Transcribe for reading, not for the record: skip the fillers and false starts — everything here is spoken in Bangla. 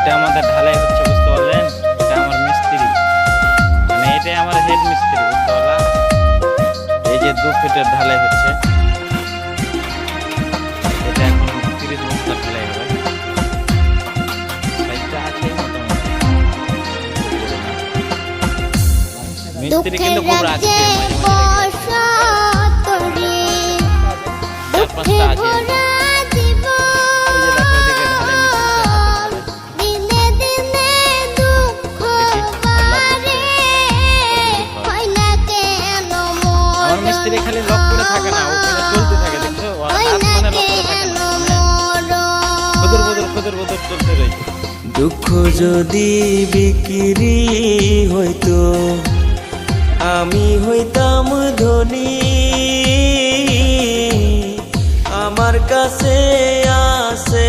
এটা আমাদের ঢালাই হচ্ছে, বুঝতে পারলেন? এটা আমার মিস্ত্রি, মানে এটাই আমার হেড মিস্ত্রি, বুঝতে পারলাম? এই যে 2 ফিটের ঢালাই হচ্ছে, এটা এখন 30 বস্তা ঢালাই হবে। সাইজটা আছে মোটামুটি, মিস্ত্রি কিন্তু খুব রাখছে, মাঝে মাঝে চার পাঁচটা আছে। মিস্ত্রি খালি লক করে থাকে না, ওখানে চলতে থাকে, দেখছো? হাত মানে লক করে থাকে না, খুদর বদর চলতে রয়েছে। দুঃখ যদি বিক্রি হইতো, আমি হইতাম ধনী, আমার কাছে আছে।